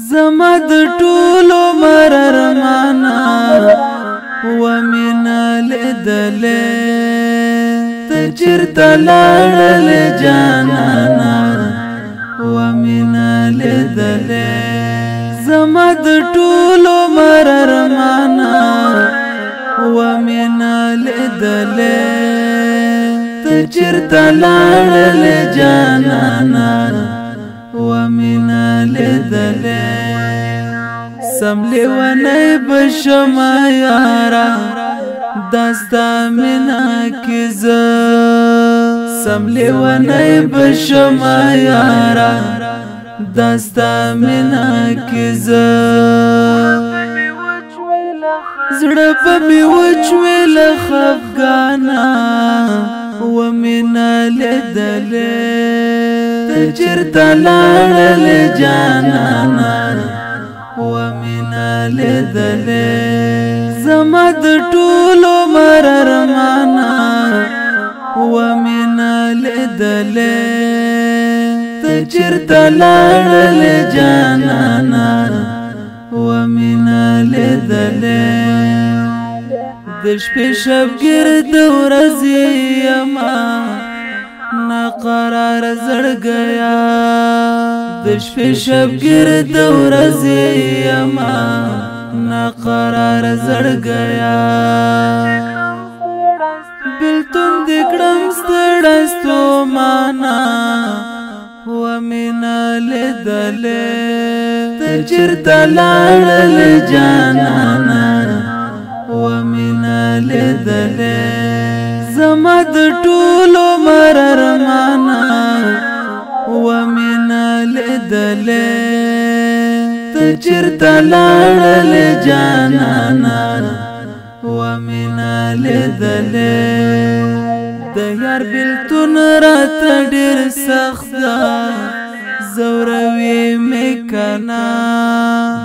زما د ټولو مررمانا و مینا لیدلې ته چیرته لاړلې جانانا و مینا لیدلې زما د ټولو مررمانا و مینا لیدلې ته چیرته لاړلې جانانا و مینا لیدلې سم لیونی بشما یارا داستا مینا کی زه سم لیونی بشما یارا داستا مینا کی زه زړه په می وچوي له خفګانا و مینا لیدلې ته چیرته لاړلې جانانا و مینا لیدلې زما د ټولو مررمانا و مینا لیدلې ته چیرته لاړلې جانانا و مینا لیدلې د شپې شبګیر د ورځې یما نا قرار زړګیا د شپې شبګیر د ورځې یما نا قرار زړګیا بلتون د کړم ستړستو معنا و مینا لیدلې ته چیرته لاړلې جانانا و مینا لیدلې زما د ټولو مررمانا و مینا لیدلې ته چیرته لاړلې جانانا و مینا لیدلې د یار بلتون راته ډېر سخت ده زوروي مې کنا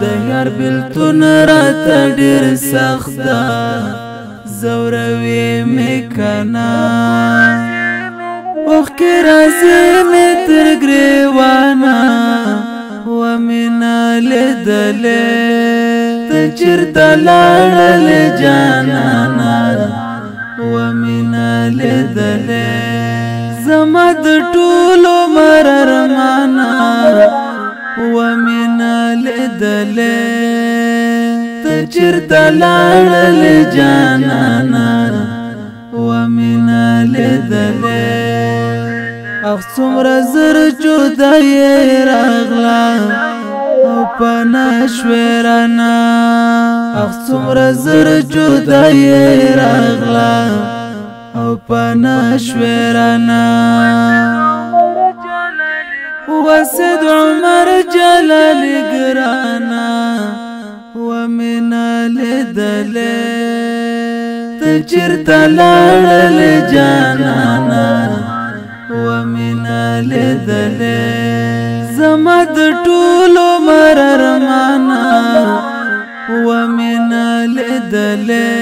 د یار بلتون راته ډېر سخت ده زوروي مې کنا اوښکې راځي مې تر ګریوانه و مینا لیدلې ته چیرته لاړلې جانانا و مینا لیدلې زما د ټولو مررمانا و مینا لیدلې ته چیرته لاړلې جانانا و مینا لیدلې اخ څومره زر جدایي راغله او پانا شویرانا اخ څومره زر جدایي راغله او پانا شویرانا وسد عمر جلالی گرانا و مینا لیدلې ته چیرته لاړلې جانانا و مینا لیدلې زما د ټولو مررمانا و مینا لیدلې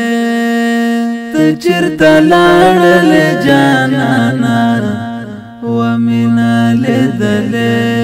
ته چیرته لاړلې جانانا و مینا لیدلې